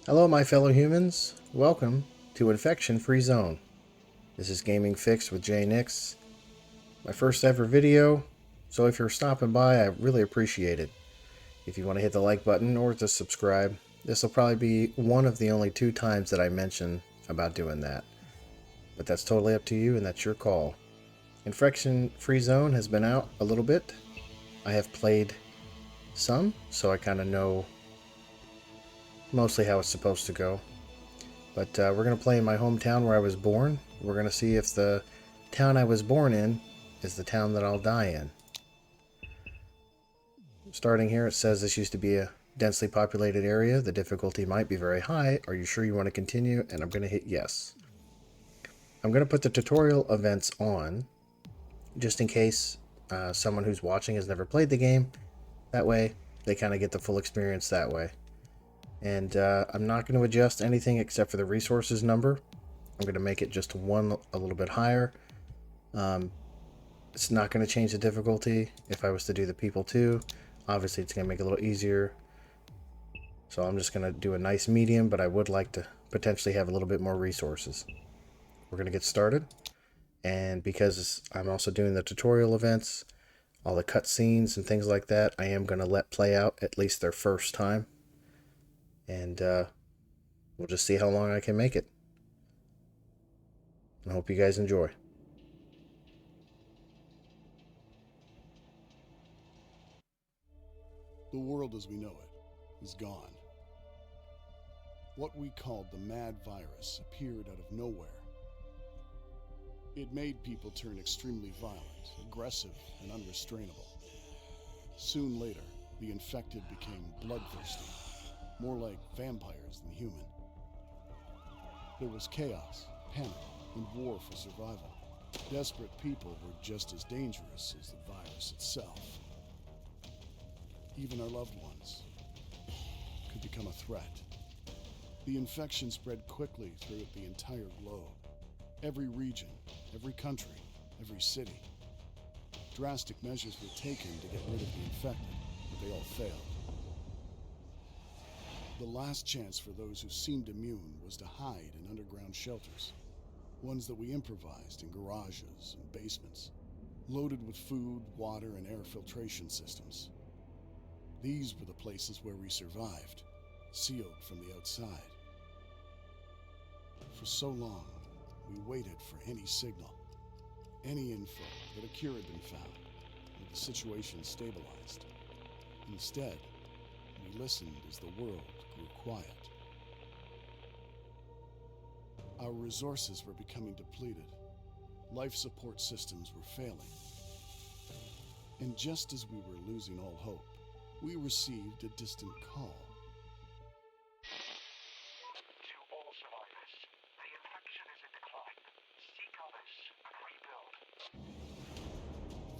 Hello, my fellow humans. Welcome to Infection Free Zone. This is Gaming Fix with Jay Nix. My first ever video, so if you're stopping by, I really appreciate it. If you want to hit the like button or to subscribe, this will probably be one of the only 2 times that I mention about doing that. But that's totally up to you, and that's your call. Infection Free Zone has been out a little bit. I have played some, so I kind of know mostly how it's supposed to go. But we're going to play in my hometown where I was born. We're going to see if the town I was born in is the town that I'll die in. Starting here, it says this used to be a densely populated area. The difficulty might be very high. Are you sure you want to continue? And I'm going to hit yes. I'm going to put the tutorial events on, just in case someone who's watching has never played the game. That way, they kind of get the full experience that way. And I'm not going to adjust anything except for the resources number. I'm going to make it just one a little bit higher. It's not going to change the difficulty. If I was to do the people too, obviously it's going to make it a little easier. So I'm just going to do a nice medium, but I would like to potentially have a little bit more resources. We're going to get started. And because I'm also doing the tutorial events, all the cutscenes and things like that, I am going to let play out at least their first time. And we'll just see how long I can make it. I hope you guys enjoy. The world as we know it is gone. What we called the mad virus appeared out of nowhere. It made people turn extremely violent, aggressive, and unrestrainable. Soon later, the infected became bloodthirsty, more like vampires than human. There was chaos, panic, and war for survival. Desperate people were just as dangerous as the virus itself. Even our loved ones could become a threat. The infection spread quickly throughout the entire globe. Every region, every country, every city. Drastic measures were taken to get rid of the infected, but they all failed. The last chance for those who seemed immune was to hide in underground shelters, ones that we improvised in garages and basements, loaded with food, water, and air filtration systems. These were the places where we survived, sealed from the outside. For so long, we waited for any signal, any info that a cure had been found, or the situation stabilized. Instead, we listened as the world grew quiet. Our resources were becoming depleted. Life support systems were failing. And just as we were losing all hope, we received a distant call. To all survivors, the infection is in decline. Seek others and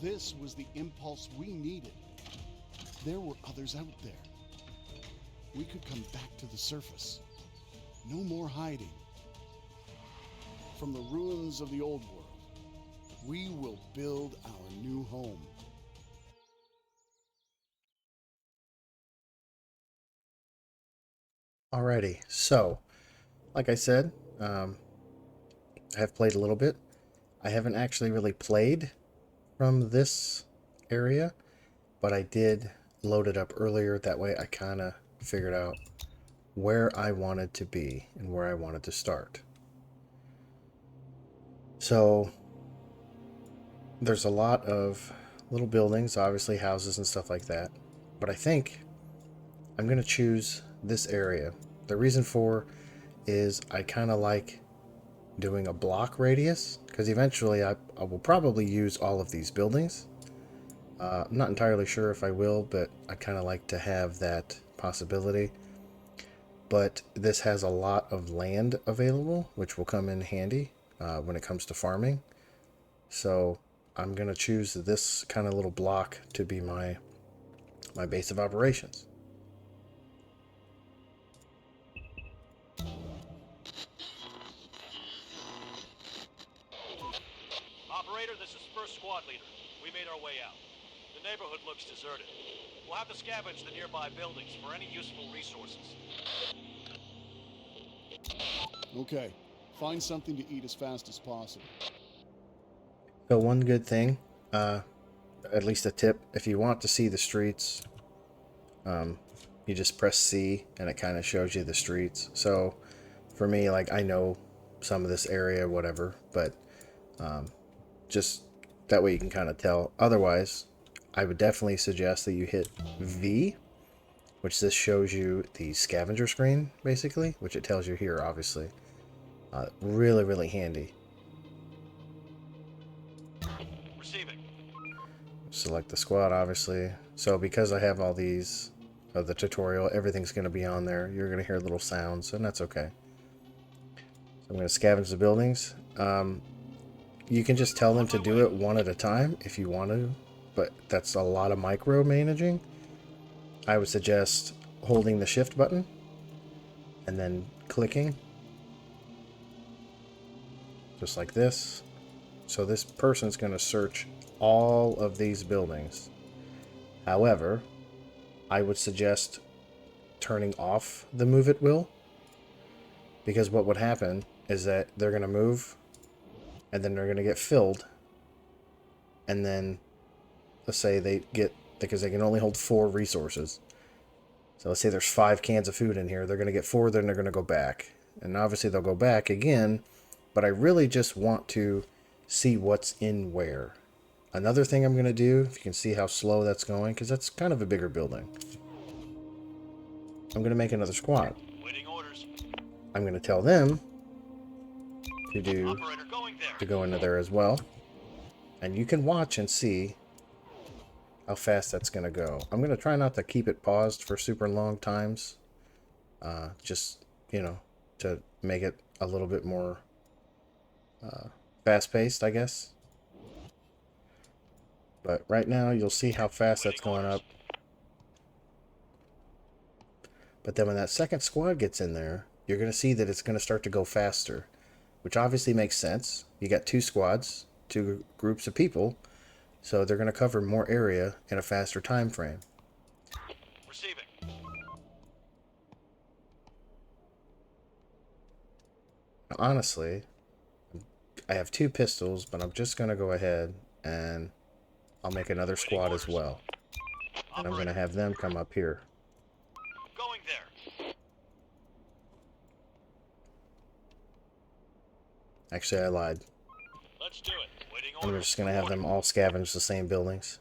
rebuild. This was the impulse we needed. There were others out there. We could come back to the surface. No more hiding. From the ruins of the old world, we will build our new home. Alrighty, so like I said, I have played a little bit. I haven't actually really played from this area, but I did load it up earlier. That way I kind of figured out where I wanted to be and where I wanted to start. So there's a lot of little buildings, obviously houses and stuff like that, but I think I'm going to choose this area. The reason for is I kind of like doing a block radius, because eventually I will probably use all of these buildings. I'm not entirely sure if I will, but I kind of like to have that possibility. But this has a lot of land available, which will come in handy when it comes to farming. So I'm going to choose this kind of little block to be my base of operations. Operator, this is First Squad Leader. We made our way out. The neighborhood looks deserted. We'll have to scavenge the nearby buildings for any useful resources. Okay. Find something to eat as fast as possible. So one good thing, at least a tip, if you want to see the streets, you just press C and it kind of shows you the streets. So for me, like, I know some of this area, whatever, but just that way you can kind of tell. Otherwise, I would definitely suggest that you hit V, which this shows you the scavenger screen, basically, which it tells you here, obviously. Really, really handy. Receiving. Select the squad, obviously. So because I have all these of the tutorial, everything's going to be on there. You're going to hear little sounds, and that's okay. So I'm going to scavenge the buildings. You can just tell them to do it one at a time if you want to, but that's a lot of micromanaging. I would suggest holding the shift button and then clicking, just like this. So this person's going to search all of these buildings. However, I would suggest turning off the move at will, because what would happen is that they're going to move and then they're going to get filled, and then let's say they get, because they can only hold 4 resources, so let's say there's 5 cans of food in here, they're going to get 4, then they're going to go back, and obviously they'll go back again, but I really just want to see what's in where. Another thing I'm going to do, if you can see how slow that's going, because that's kind of a bigger building, I'm going to make another squad. Waiting orders. I'm going to tell them to Operator going there. go into there as well, and you can watch and see how fast that's going to go. I'm going to try not to keep it paused for super long times, just, you know, to make it a little bit more fast-paced, I guess. But right now, you'll see how fast that's going up. But then when that second squad gets in there, you're going to see that it's going to start to go faster, which obviously makes sense. You got 2 squads, 2 groups of people, so they're going to cover more area in a faster time frame. Receiving. Now, honestly, I have 2 pistols, but I'm just going to go ahead and I'll make another squad as well. And I'm going to have them come up here. Going there. Actually, I lied. Let's do it. Waiting I'm orders. just going to have them all scavenge the same buildings.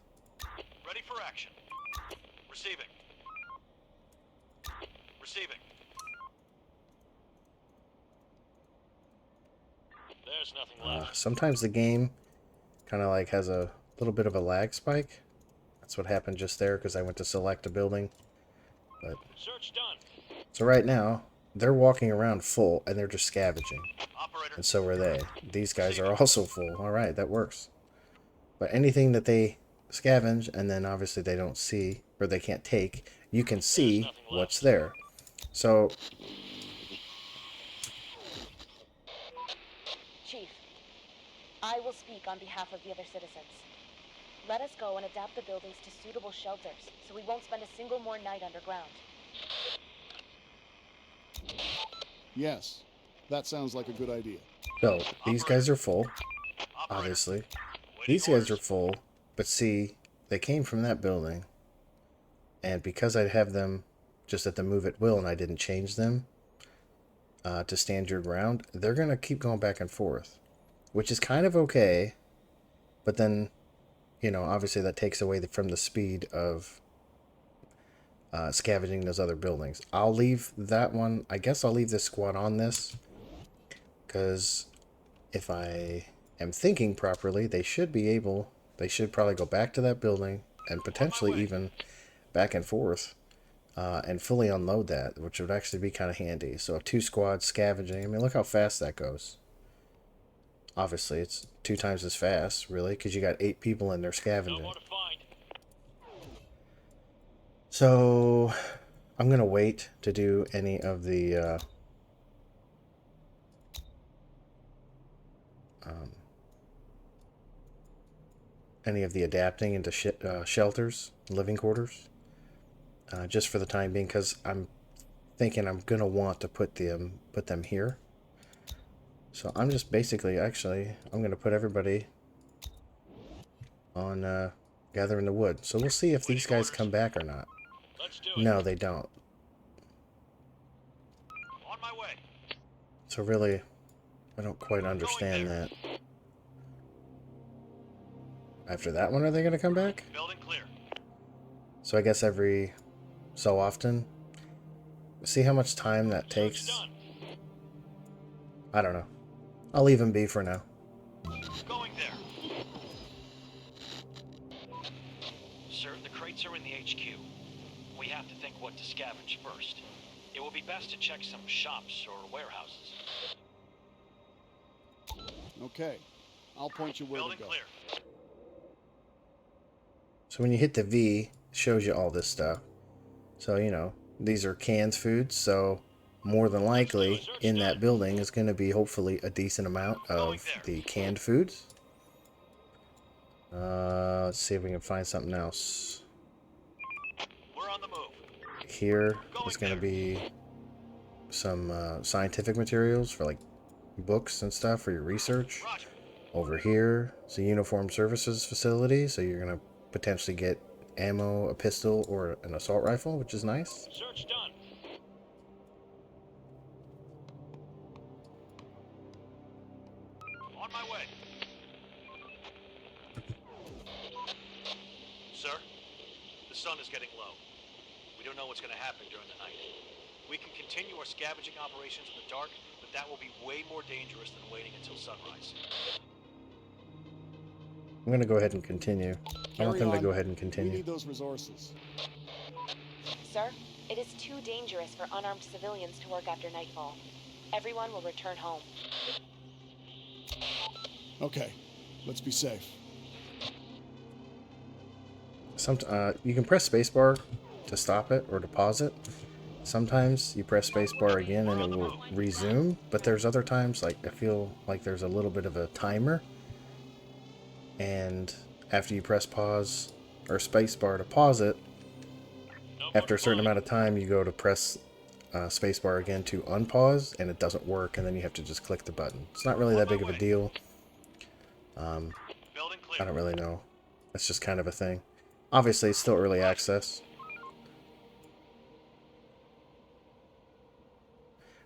Ready for action. Receiving. Receiving. There's nothing left. Sometimes the game kind of like has a little bit of a lag spike. That's what happened just there because I went to select a building. But Search done. so right now, they're walking around full and they're just scavenging. Operator. And so are they. These guys are also full. Alright, that works. But anything that they scavenge and then obviously they don't see or they can't take, you can see what's there. So Chief, I will speak on behalf of the other citizens. Let us go and adapt the buildings to suitable shelters, so we won't spend a single more night underground. Yes. That sounds like a good idea. So, these guys are full, Operator. obviously. Waiting These guys are orders. full, but see, they came from that building, and because I have them just at the move at will and I didn't change them to stand your ground, they're going to keep going back and forth, which is kind of okay, but then, you know, obviously that takes away from the speed of scavenging those other buildings. I'll leave that one, I guess I'll leave this squad on this, because if I am thinking properly, they should probably go back to that building and potentially even back and forth and fully unload that, which would actually be kind of handy. So 2 squads scavenging, I mean, look how fast that goes. Obviously, it's 2 times as fast, really, because you got 8 people in there No scavenging. more to find. So I'm going to wait to do any of the adapting into shelters, living quarters, just for the time being, because I'm thinking I'm gonna want to put them here, So I'm just basically, actually, I'm going to put everybody on gathering the wood. So we'll see if these guys come back or not. Let's do it. No, they don't. On my way. So really, I don't quite understand that. After that one, are they going to come back? Building clear. So I guess every so often. See how much time that Search takes? done. I don't know. I'll leave him be for now. Going there. Sir, the crates are in the HQ. We have to think what to scavenge first. It will be best to check some shops or warehouses. Okay, I'll point you where Building to go. clear. So when you hit the V, it shows you all this stuff. So, you know, these are canned foods, so more than likely in that building is going to be hopefully a decent amount of the canned foods. Let's see if we can find something else. We're on the move. Here is going to be some scientific materials for like books and stuff for your research. Roger. Over here is a uniform services facility, so you're going to potentially get ammo, a pistol, or an assault rifle, which is nice. Search done. On my way. Sir, the sun is getting low. We don't know what's going to happen during the night. We can continue our scavenging operations in the dark, but that will be way more dangerous than waiting until sunrise. I'm going to go ahead and continue. I want them to on. go ahead and We continue. need those resources. Sir, it is too dangerous for unarmed civilians to work after nightfall. Everyone will return home. Okay, let's be safe. You can press spacebar to stop it or to pause it. Sometimes you press spacebar again and it will resume, but there's other times, like, I feel like there's a little bit of a timer. And after you press pause or spacebar to pause it, after a certain amount of time, you go to press spacebar again to unpause, and it doesn't work, and then you have to just click the button. It's not really that big of a deal. Building I clear. don't really know. It's just kind of a thing. Obviously, it's still early access.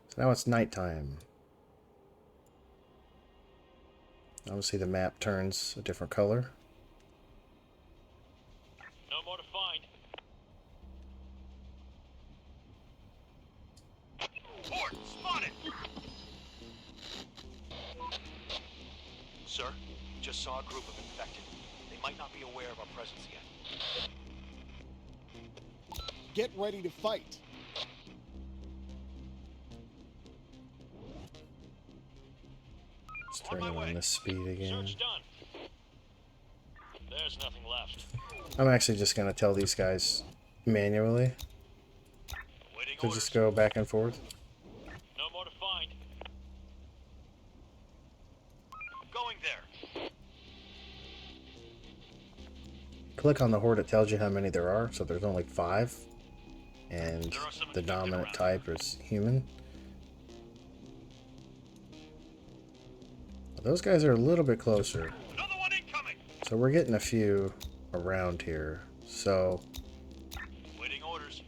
So now it's nighttime. Obviously, the map turns a different color. No more to find. Port spotted. Sir, just saw a group of infected. They might not be aware of our presence yet. Get ready to fight. Let's turn it on this speed again. Search done. There's nothing left. I'm actually just going to tell these guys manually Waiting to orders. just go back and forth. No more to find. Going there. Click on the horde, it tells you how many there are. So there's only 5. And There are some the infected dominant around. type is human. Those guys are a little bit closer. Another one incoming. So we're getting a few around here. So Waiting orders.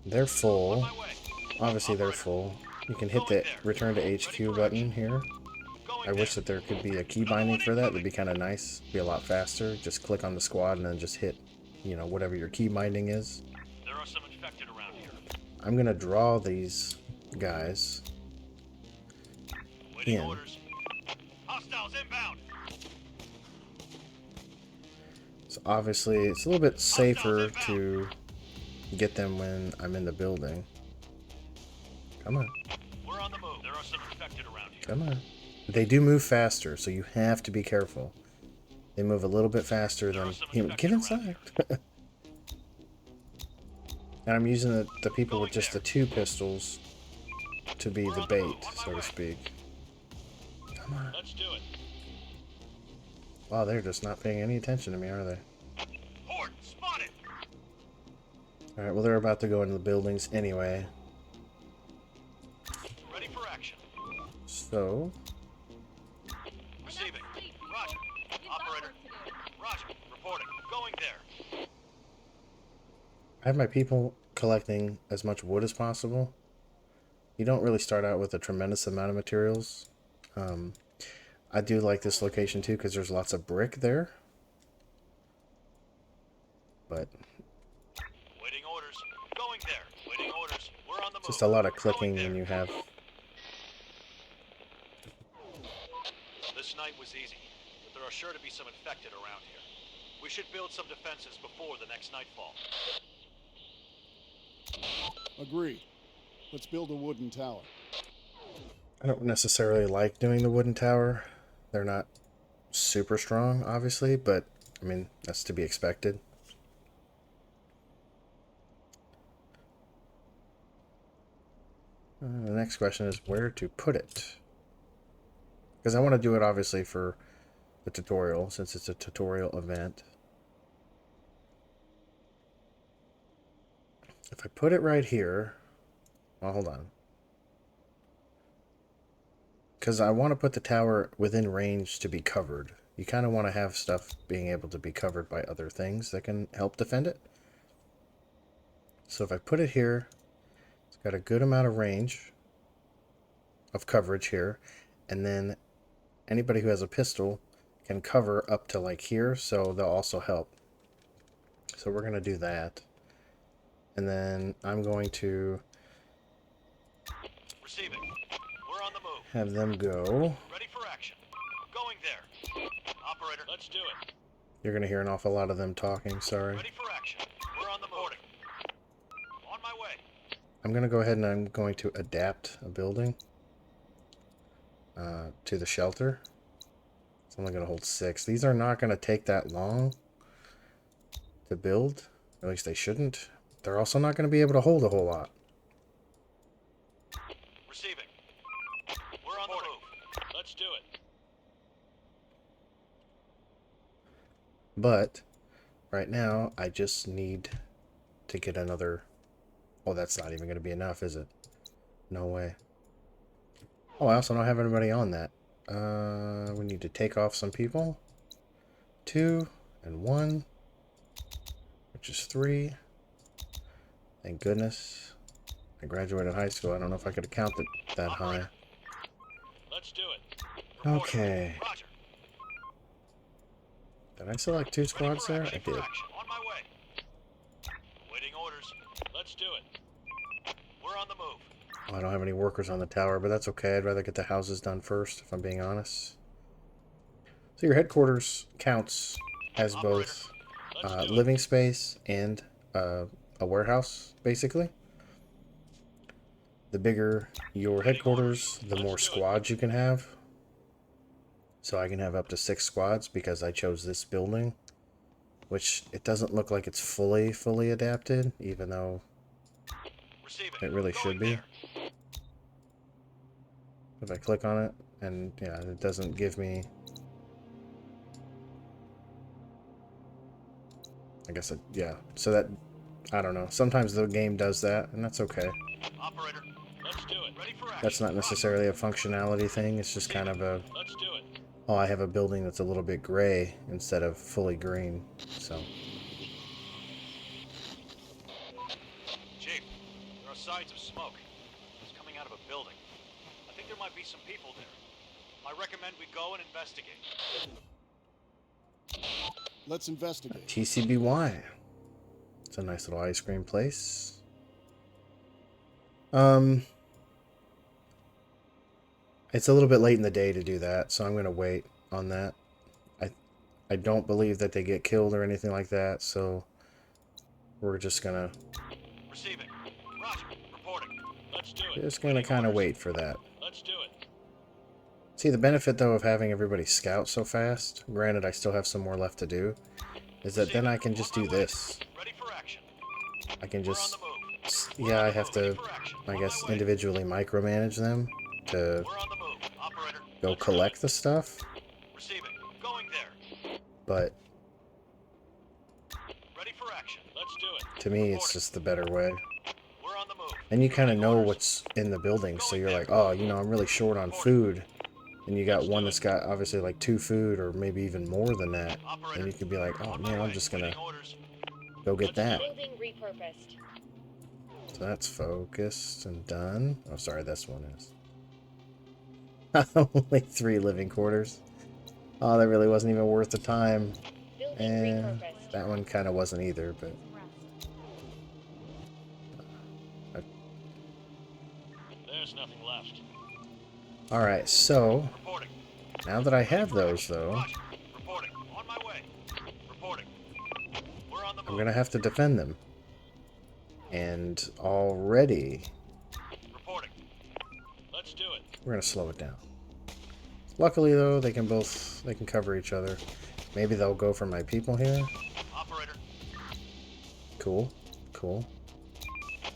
they're On full. my way. Obviously they're full. You can hit the return to HQ button here. Going I wish there. that there could be a key binding for that. That'd be kind of nice. Be a lot faster. Just click on the squad and then just hit, you know, whatever your key binding is. There are some infected around here. I'm gonna draw these guys Waiting in. orders. Hostiles inbound. So obviously it's a little bit safer to get them when I'm in the building. Come on, We're on the move. There are some infected around here. come on. They do move faster, so you have to be careful. They move a little bit faster than human. Get inside. And I'm using the people with just the 2 pistols to be the bait, so to speak. Come on. Let's do it. Wow, they're just not paying any attention to me, are they? Horde spotted. Alright, well, they're about to go into the buildings anyway. Ready for action. So, Roger. Reporting. Going there. I have my people collecting as much wood as possible. You don't really start out with a tremendous amount of materials. I do like this location too because there's lots of brick there. But Waiting orders. Going there. Waiting orders. We're on the move. just a lot of Going clicking there. when you have... This night was easy, but there are sure to be some infected around here. We should build some defenses before the next nightfall. Agree. Let's build a wooden tower. I don't necessarily like doing the wooden tower. They're not super strong, obviously, but I mean, that's to be expected. The next question is where to put it. Because I want to do it obviously for the tutorial, since it's a tutorial event. If I put it right here, well, hold on. Because I want to put the tower within range to be covered. You kind of want to have stuff being able to be covered by other things that can help defend it. So if I put it here, it's got a good amount of range of coverage here. And then anybody who has a pistol can cover up to like here, so they'll also help. So we're going to do that. And then I'm going to Receiving. We're on the move. have them go. Ready for action. Going there. Operator, let's do it. You're going to hear an awful lot of them talking, sorry. Ready for action. We're on the move. On my way. I'm going to go ahead and I'm going to adapt a building to the shelter. It's only going to hold 6. These are not going to take that long to build. At least they shouldn't. They're also not going to be able to hold a whole lot. Receiving. We're on the move. Let's do it. But right now, I just need to get another... Oh, that's not even going to be enough, is it? No way. Oh, I also don't have anybody on that. We need to take off some people. 2 and 1, which is 3. Thank goodness. I graduated high school. I don't know if I could have counted that high. Let's do it. Okay. Roger. Did I select 2 squads there? I Ready for did. action. On my way. Waiting orders. Let's do it. We're on the move. Oh, I don't have any workers on the tower, but that's okay. I'd rather get the houses done first, if I'm being honest. So your headquarters counts as both living space and a warehouse, basically. The bigger your headquarters, the more squads you can have. So I can have up to 6 squads because I chose this building, which it doesn't look like it's fully adapted, even though Receiving. it really Going should be. there. If I click on it, and yeah, it doesn't give me... I guess it, yeah. So that, I don't know. Sometimes the game does that, and that's okay. Operator, let's do it. Ready for action. That's not necessarily a functionality thing. It's just kind of a, Let's do it. oh, I have a building that's a little bit gray instead of fully green. So, Chief, there are signs of smoke. It's coming out of a building. I think there might be some people there. I recommend we go and investigate. Let's investigate. TCBY. It's a nice little ice cream place. It's a little bit late in the day to do that, so I'm going to wait on that. I don't believe that they get killed or anything like that, so we're just going to Receiving. Roger. Reporting. Let's do it. kind of wait for that. Let's do it. See, the benefit, though, of having everybody scout so fast, granted I still have some more left to do, is that then I can just do this. Ready for action. I can We're on just, the move. yeah, I have to, Ready for action. I On guess, my way. individually micromanage them to We're on the move. Operator. go let's do collect the stuff, it. Receiving. Going there. but Ready for action. Let's do it. to me, it's just the better way. We're on the move. And you kind of know what's in the building, so you're like, oh, you know, I'm really short on food. and you got one that's got obviously like 2 food or maybe even more than that, then you could be like, oh man, I'm just gonna go get that. Building repurposed. So that's focused and done. Oh, sorry, this one is. Only 3 living quarters. Oh, that really wasn't even worth the time. Building And repurposed. that one kind of wasn't either, but There's nothing left. alright, so Reporting. now that I have those though, Roger. Reporting. On my way. Reporting. We're on the move. I'm gonna have to defend them. And already Reporting. Let's do it. we're gonna slow it down. Luckily though, they can cover each other. Maybe they'll go for my people here. Operator. Cool. Cool.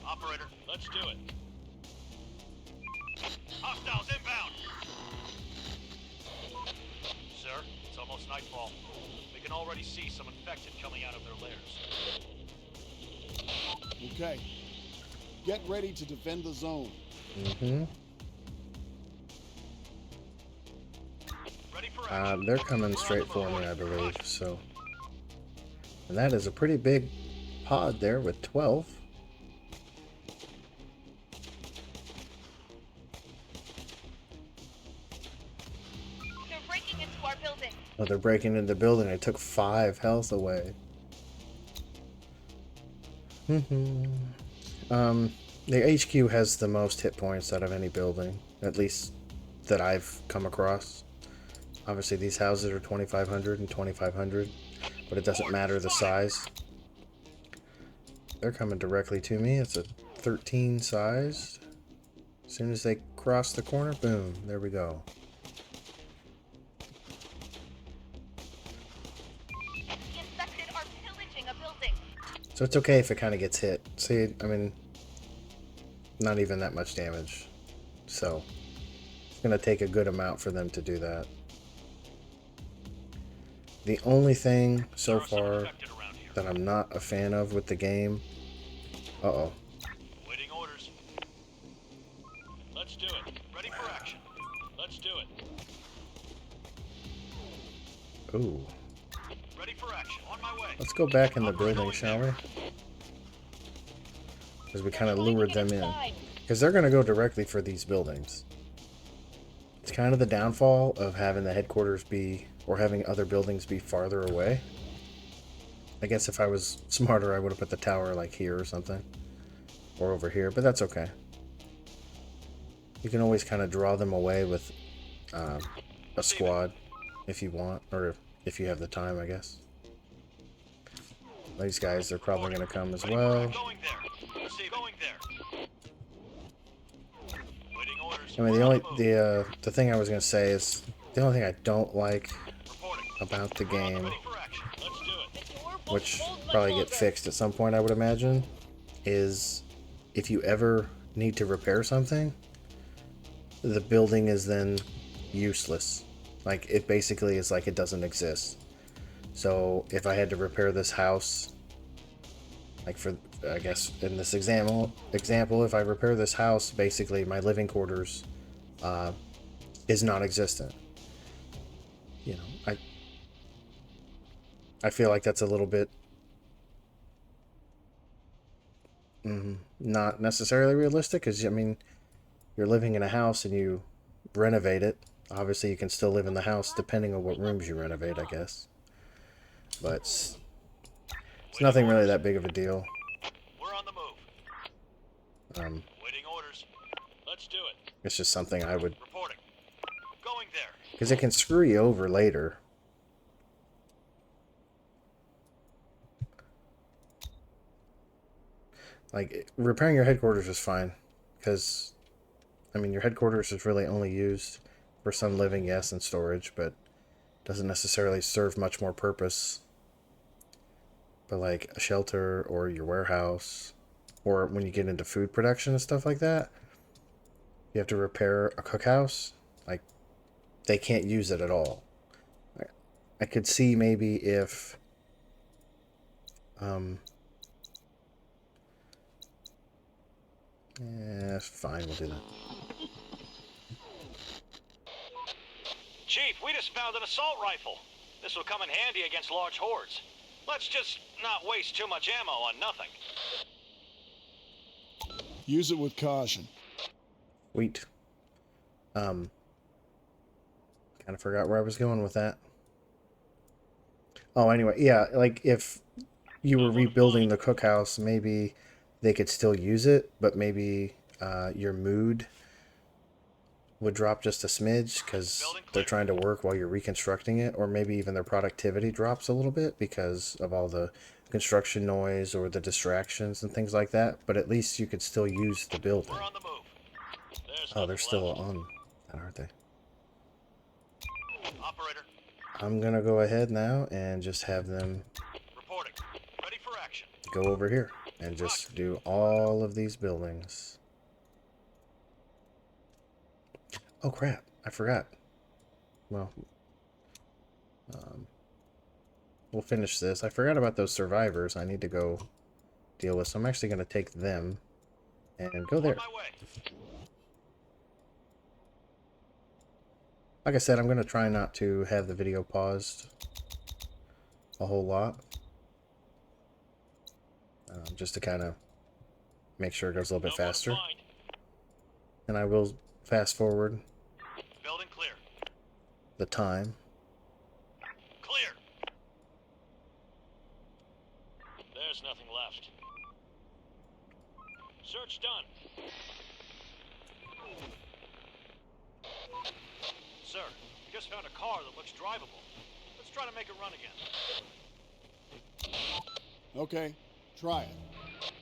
Operator. Let's do it. Hostiles inbound. Sir, it's almost nightfall. We can already see some infected coming out of their lairs. Okay. Get ready to defend the zone. Mm-hmm. Ready for action. They're coming straight for me, I believe, so. And that is a pretty big pod there with 12. They're breaking into our building. Oh, they're breaking into the building. I took 5 health away. The HQ has the most hit points out of any building, at least that I've come across. Obviously, these houses are 2,500 and 2,500, but it doesn't matter the size. They're coming directly to me. It's a 13 sized. As soon as they cross the corner, boom, there we go. The infected are pillaging a building. So it's okay if it kind of gets hit. See, I mean, not even that much damage. So it's going to take a good amount for them to do that. The only thing so far that I'm not a fan of with the game... Uh-oh. Waiting orders. Let's do it. Ready for action. Let's do it. Ooh. Ready for action. On my way. Let's go back in the building, shall we? Because we kind of lured them in. Because they're going to go directly for these buildings. It's kind of the downfall of having the headquarters be, or having other buildings be farther away. I guess if I was smarter, I would have put the tower like here or something. Or over here, but that's okay. You can always kind of draw them away with a squad if you want, or if you have the time, I guess. These guys are probably going to come as well. Going there. Going there. Waiting orders. I mean, the thing I was going to say is the only thing I don't like about the game, Ready for action. Let's do it. which probably get fixed at some point, I would imagine, is if you ever need to repair something, the building is then useless. Like, it basically is like it doesn't exist. So if I had to repair this house, like for, I guess in this example, if I repair this house, basically my living quarters is non-existent. You know, I feel like that's a little bit not necessarily realistic, because I mean, you're living in a house and you renovate it. Obviously, you can still live in the house depending on what rooms you renovate, I guess. But it's nothing really that big of a deal. We're on the move. Waiting orders. Let's do it. It's just something I would, Reporting. Going there. because it can screw you over later. Like, repairing your headquarters is fine, because, I mean, your headquarters is really only used for some living, yes, and storage, but doesn't necessarily serve much more purpose. But like a shelter or your warehouse, or when you get into food production and stuff like that, you have to repair a cookhouse, like, they can't use it at all. I could see maybe if yeah, fine, we'll do that. Chief, we just found an assault rifle. This will come in handy against large hordes. Let's just not waste too much ammo on nothing. Use it with caution. Sweet. Kind of forgot where I was going with that. Oh, anyway, yeah, like if you were rebuilding the cookhouse, maybe they could still use it, but maybe your mood would drop just a smidge because they're trying to work while you're reconstructing it, or maybe even their productivity drops a little bit because of all the construction noise or the distractions and things like that, but at least you could still use the building. We're on the move. Oh, they're still on that, aren't they? Operator, I'm gonna go ahead now and just have them reporting. Ready for action. go over here and just do all of these buildings. Oh crap, I forgot. Well, we'll finish this. I forgot about those survivors. I need to go deal with, so I'm actually going to take them and go there. On my way. Like I said, I'm going to try not to have the video paused a whole lot. Just to kind of make sure it goes a little bit faster. And I will fast forward Building clear. the time. Clear. There's nothing left. Search done. Sir, we just found a car that looks drivable. Let's try to make it run again. Okay, try it.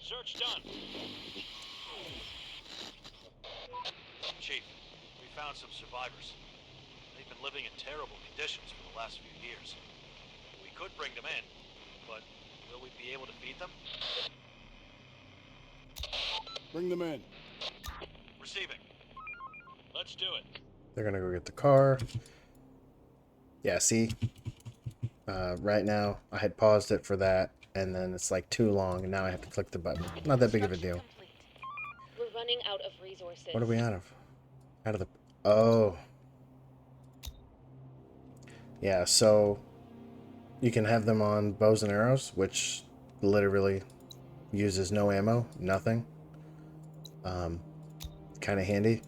Search done. Chief, we found some survivors. They've been living in terrible conditions for the last few years. We could bring them in, but will we be able to feed them? Bring them in. Receiving. Let's do it. They're going to go get the car. Yeah, see? Right now, I had paused it for that, and then it's like too long, and now I have to click the button. Not that big of a deal. Complete. We're running out of resources. What are we out of? Out of the... Oh. Yeah, so you can have them on bows and arrows, which literally uses no ammo, nothing. Kind of handy.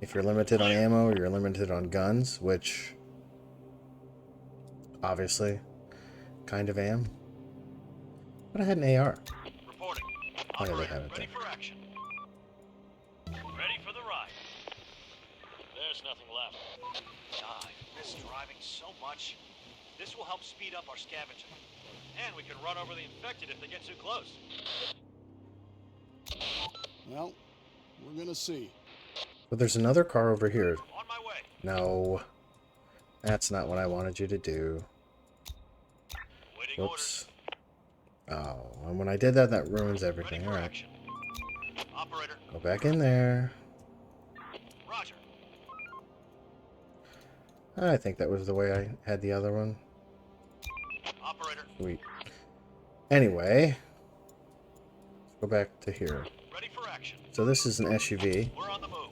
If you're limited on ammo, or you're limited on guns, which obviously kind of am. But I had an AR. Reporting. Oh, yeah, they Operator, have it ready there. for action. Ready for the ride. There's nothing left. I miss driving so much. This will help speed up our scavenging. And we can run over the infected if they get too close. Well, we're gonna see. But there's another car over here. On my way. No. That's not what I wanted you to do. Waiting orders. Whoops. Oh, and when I did that, that ruins Ready everything. for Alright. action. Operator. Go back in there. Roger. I think that was the way I had the other one. Operator. Sweet. Anyway. Let's go back to here. Ready for action. So this is an SUV. We're on the move.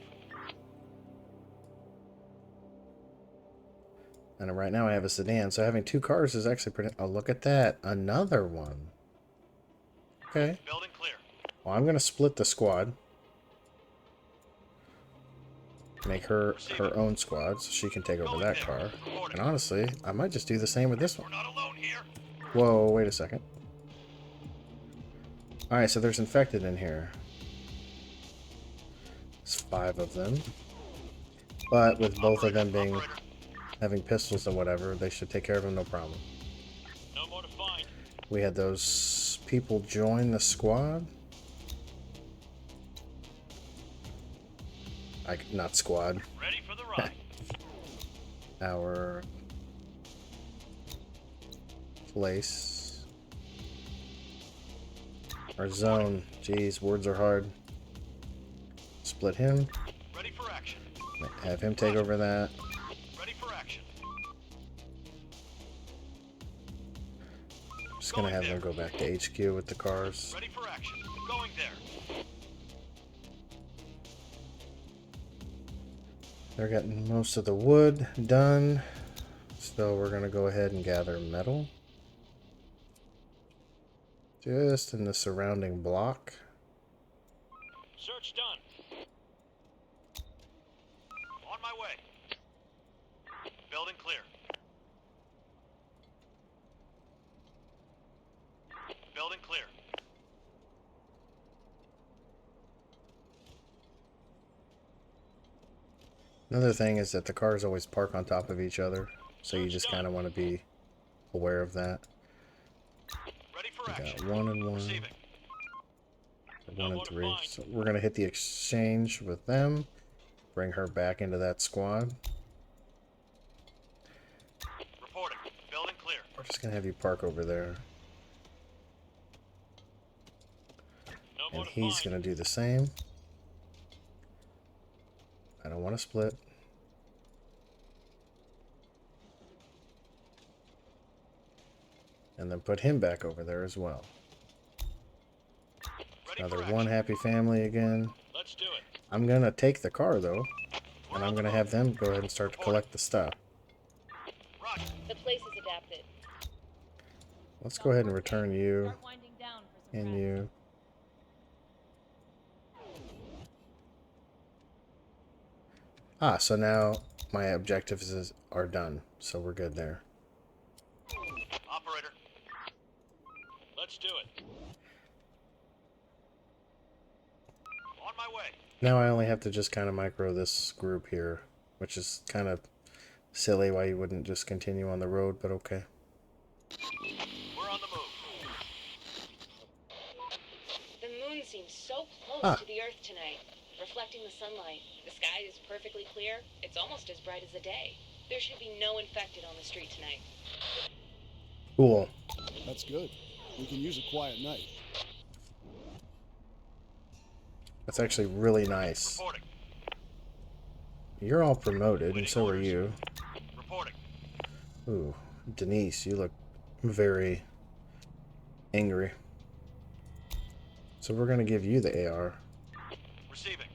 And right now I have a sedan. So having two cars is actually pretty... Oh, look at that. Another one. Okay. Building clear. Well, I'm going to split the squad. Make her own squad so she can take over that car. And honestly, I might just do the same with this We're one. not alone here. Whoa, wait a second. Alright, so there's infected in here. There's 5 of them. But with both of them being Operator. having pistols and whatever, they should take care of them no problem. No more to find. We had those people join the squad. Not squad. Ready for the ride. Our place. Our zone. Jeez, words are hard. Split him. Ready for action. Have him take over that. Ready for action. Just gonna have them go back to HQ with the cars. Ready for action. Going there. They're getting most of the wood done. So we're going to go ahead and gather metal. Just in the surrounding block. Search done. On my way. Building clear. Building clear. Another thing is that the cars always park on top of each other. So you just kind of want to be aware of that. Ready for We action. got 1 and 1. Receiving. 1 and 3. So we're going to hit the exchange with them. Bring her back into that squad. Reporting. Building clear. We're just going to have you park over there. No And more to he's find. going to do the same. I don't want to split. And then put him back over there as well. Ready Another for one action. happy family again. Let's do it. I'm going to take the car though. We're And on I'm the going to move. have them go ahead and start to collect the stuff. Roger. The place is adapted. Let's go ahead and return you Start winding down for some and rest. you. Ah, so now my objectives are done. So we're good there. Operator. Let's do it. On my way. Now I only have to just kind of micro this group here, which is kind of silly why you wouldn't just continue on the road, but okay. We're on the move. The moon seems so close Ah. to the Earth tonight, reflecting the sunlight. The sky is perfectly clear. It's almost as bright as the day. There should be no infected on the street tonight. Cool. That's good. We can use a quiet night. That's actually really nice. Reporting. You're all promoted, and so are you. Reporting. Ooh, Denise, you look very angry. So we're going to give you the AR. Receiving.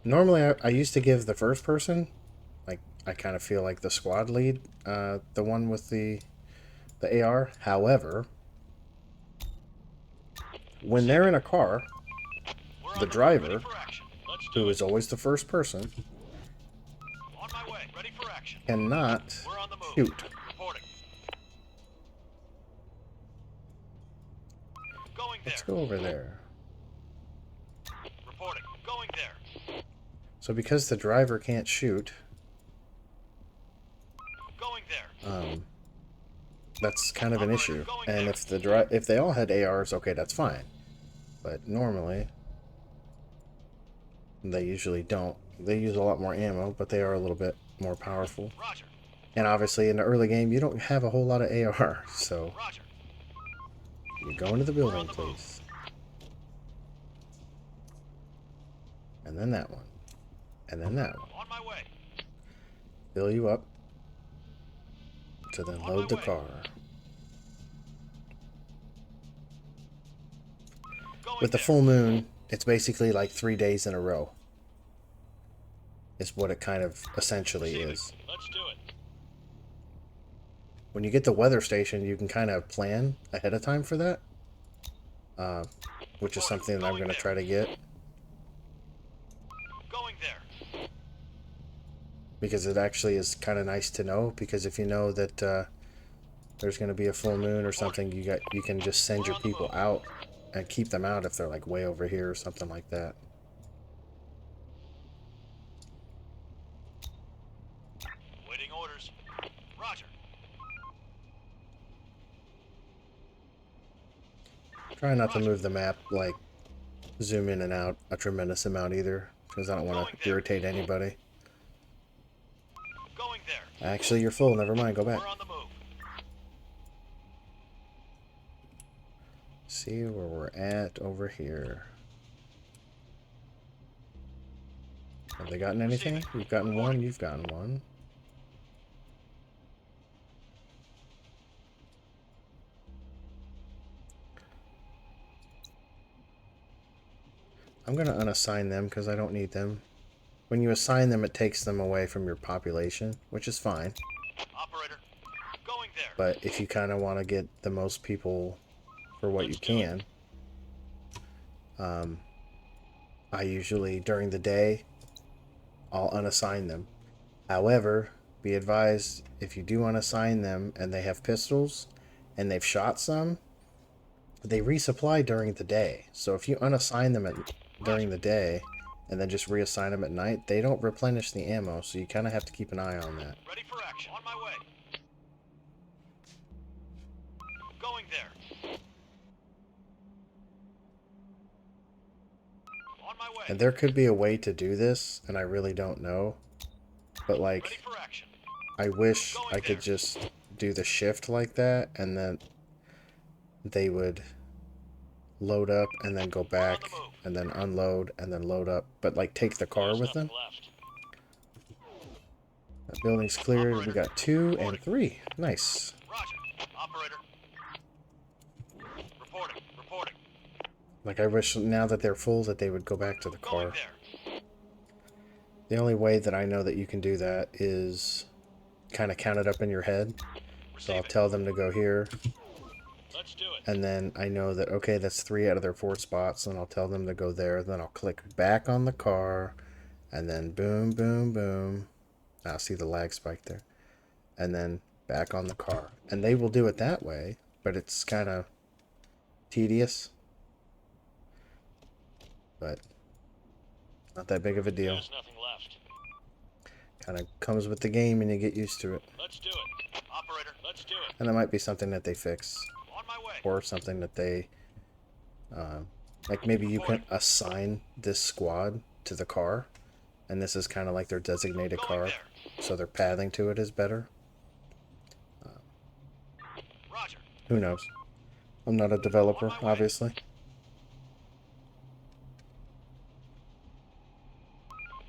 Normally, I used to give the first person. Like, I kind of feel like the squad lead, the one with the AR. However, when they're in a car, We're on the move. driver, Ready for action. Let's do who it. is always the first person, On my way. Ready for action. cannot We're on the move. shoot. Reporting. Going there. Let's go over there. Reporting. Going there. So because the driver can't shoot, Going there. that's kind of an issue. And if if they all had ARs, okay, that's fine. But normally, they usually don't. They use a lot more ammo, but they are a little bit more powerful. Roger. And obviously, in the early game, you don't have a whole lot of AR, so Roger. you go into the building, please. And then that one. And then that one. On my way. Fill you up to then On load my the way. car. Going With the there. full moon, it's basically like 3 days in a row. Is what it kind of essentially Receiving. is. Let's do it. When you get the weather station, you can kind of plan ahead of time for that. Which is something that I'm going to try to get. Going there. Because it actually is kind of nice to know. Because if you know that there's going to be a full moon or something, you can just send your people out and keep them out if they're like way over here or something like that. Waiting orders. Roger. Try not to move the map, like, zoom in and out a tremendous amount either, because I don't want to irritate anybody. Going there. Actually, you're full. Never mind. Go back. We're on the move. See where we're at over here. Have they gotten anything? You've gotten one. You've gotten one. I'm going to unassign them because I don't need them. when you assign them, it takes them away from your population, which is fine. Operator, going there. But if you kind of want to get the most people for what you can, I usually, during the day, I'll unassign them. However, be advised, if you do unassign them and they have pistols and they've shot some, they resupply during the day. So if you unassign them during the day and then just reassign them at night, they don't replenish the ammo, so you kind of have to keep an eye on that. Ready for action. On my way. Going there. On my way. And there could be a way to do this, and I really don't know. But Ready like, for action. I wish I could just do the shift like that, and then they would load up and then go back and then unload and then load up, but like take the car There's with them. nothing left. That building's cleared. We got 2 and 3. Nice. Roger. Operator. Reporting. Like, I wish now that they're full that they would go back to the Going car. there. The only way that I know that you can do that is kind of count it up in your head. So I'll Receiving. tell them to go here, Let's do it. and then I know that, okay, that's 3 out of their 4 spots, and I'll tell them to go there. Then I'll click back on the car, and then boom, boom, boom. I'll see the lag spike there. And then back on the car. And they will do it that way, but it's kind of tedious. But not that big of a deal. There's nothing left. Kind of comes with the game and you get used to it. Let's do it. Operator, let's do it. And that might be something that they fix. On my way. Or something that they... like maybe you can assign this squad to the car. And this is kind of like their designated Going car. there. So their pathing to it is better. Roger. Who knows? I'm not a developer, On my way. obviously.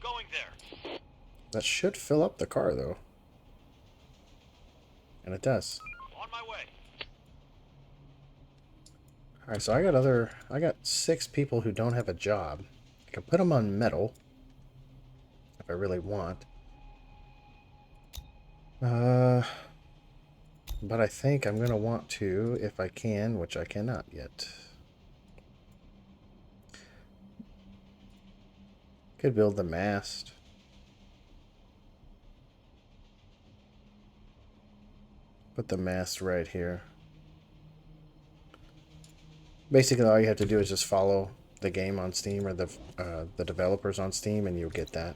Going there. That should fill up the car, though. And it does. On my way. Alright, so I got 6 people who don't have a job. I can put them on metal. If I really want. But I think I'm going to want to, if I can, which I cannot yet. Could build the mast. Put the mast right here. Basically, all you have to do is just follow the game on Steam or the developers on Steam, and you'll get that.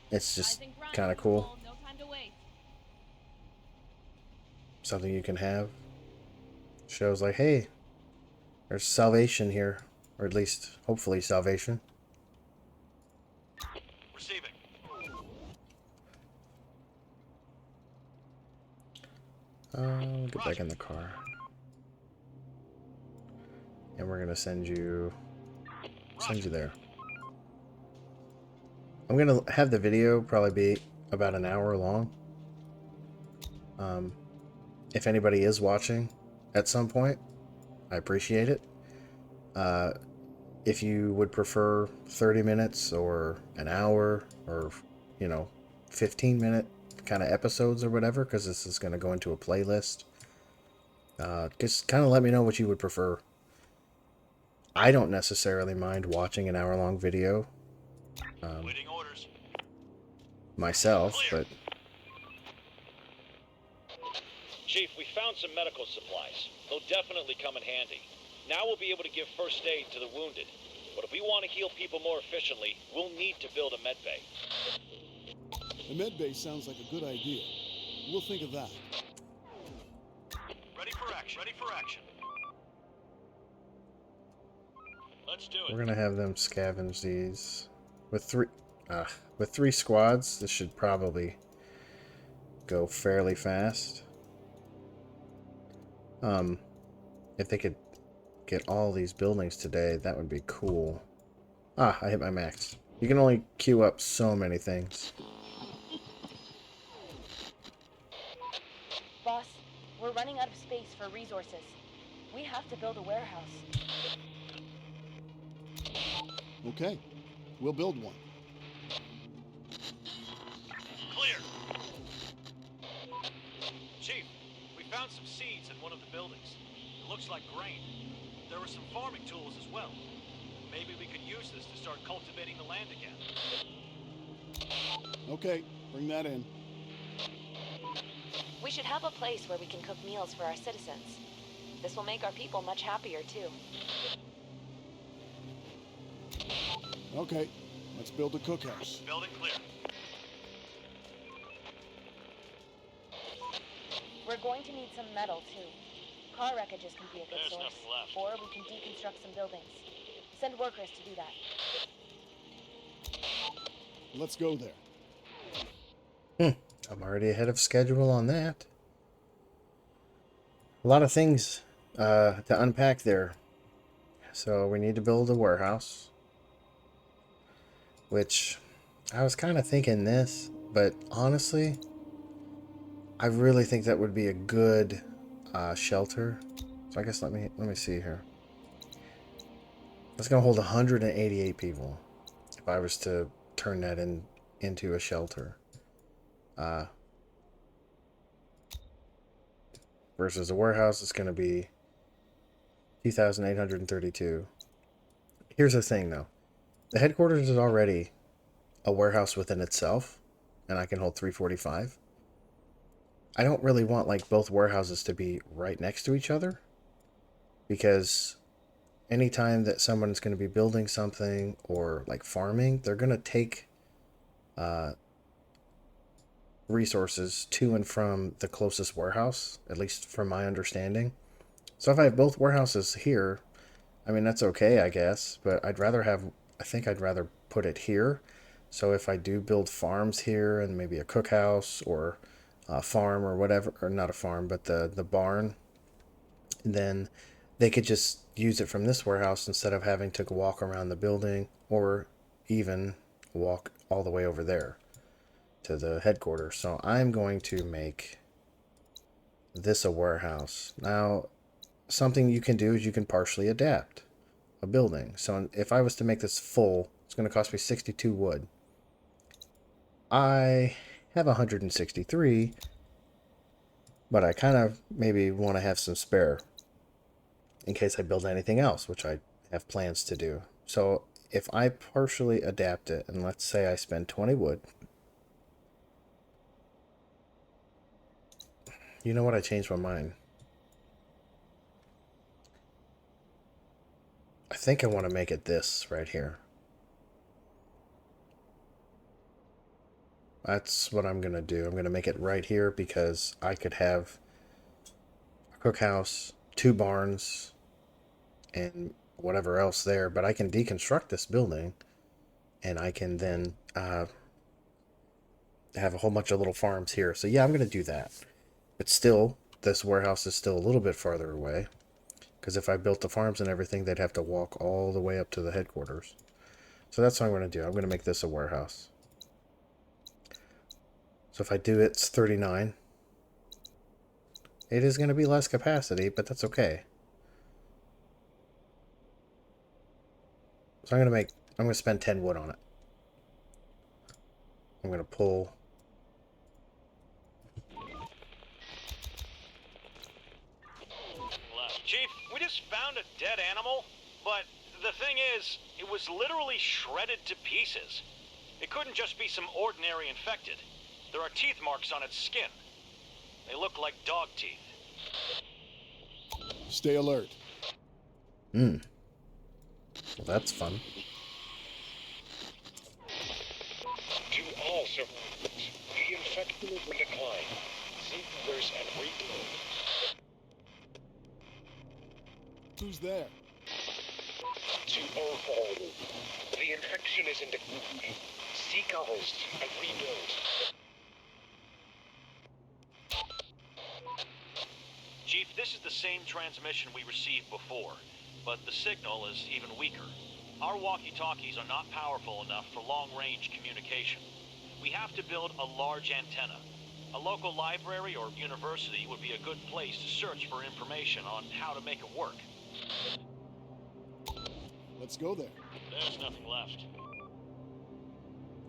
It's just kind of cool. No time to waste. Something you can have. Shows like, hey, there's salvation here, or at least hopefully salvation. Receiving. Get back in the car. And we're gonna send you there. I'm gonna have the video probably be about an hour long. If anybody is watching at some point, I appreciate it. If you would prefer 30 minutes or an hour or, 15-minute kind of episodes or whatever, because this is going to go into a playlist, just kind of let me know what you would prefer. I don't necessarily mind watching an hour-long video Waiting orders. myself, but Chief, we found some medical supplies. They'll definitely come in handy. Now we'll be able to give first aid to the wounded. But if we want to heal people more efficiently, we'll need to build a med bay. A med bay sounds like a good idea. We'll think of that. Ready for action. Ready for action. Let's do it. we're gonna have them scavenge these with three squads. This should probably go fairly fast. If they could get all these buildings today, that would be cool. I hit my max. You can only queue up so many things. Boss, we're running out of space for resources. We have to build a warehouse. Okay, we'll build one. found some seeds in one of the buildings. It looks like grain. There were some farming tools as well. Maybe we could use this to start cultivating the land again. Okay, bring that in. We should have a place where we can cook meals for our citizens. This will make our people much happier, too. Okay, let's build a cookhouse. Building clear. We're going to need some metal, too. Car wreckages can be a good There's source. nothing left. Or we can deconstruct some buildings. Send workers to do that. Let's go there. I'm already ahead of schedule on that. A lot of things to unpack there. So we need to build a warehouse, which I was kind of thinking this, but honestly, I really think that would be a good shelter. So I guess let me see here. That's gonna hold 188 people if I was to turn that into a shelter. Versus a warehouse, it's going to be 2,832. Here's the thing, though. The headquarters is already a warehouse within itself, and I can hold 345. I don't really want, like, both warehouses to be right next to each other, because anytime that someone's going to be building something or, like, farming, they're going to take resources to and from the closest warehouse, at least from my understanding. So if I have both warehouses here, I mean, that's okay, I guess, but I think I'd rather put it here. So if I do build farms here and maybe a cookhouse or a farm or whatever, or not a farm, but the barn, then they could just use it from this warehouse instead of having to walk around the building or even walk all the way over there to the headquarters. So I'm going to make this a warehouse. Now, something you can do is you can partially adapt a building. So if I was to make this full, it's going to cost me 62 wood. I have 163, but I kind of maybe want to have some spare in case I build anything else, which I have plans to do. So if I partially adapt it, and let's say I spend 20 wood, you know what? I changed my mind. I think I want to make it this right here. That's what I'm going to do. I'm going to make it right here because I could have a cookhouse, 2 barns, and whatever else there. But I can deconstruct this building, and I can then have a whole bunch of little farms here. So yeah, I'm going to do that. But still, this warehouse is still a little bit farther away. Because if I built the farms and everything, they'd have to walk all the way up to the headquarters. So that's what I'm going to do. I'm going to make this a warehouse. So if I do it, it's 39. It is going to be less capacity, but that's okay. So I'm going to spend 10 wood on it. I'm going to pull... Chief, we just found a dead animal, but the thing is, it was literally shredded to pieces. It couldn't just be some ordinary infected. There are teeth marks on its skin. They look like dog teeth. Stay alert. Well, that's fun. To all survivors, the infection is in decline. Seek others and rebuild. Who's there? To all, the infection is in decline. Seek others and rebuild. Chief, this is the same transmission we received before, but the signal is even weaker. Our walkie-talkies are not powerful enough for long-range communication. We have to build a large antenna. A local library or university would be a good place to search for information on how to make it work. Let's go there. There's nothing left.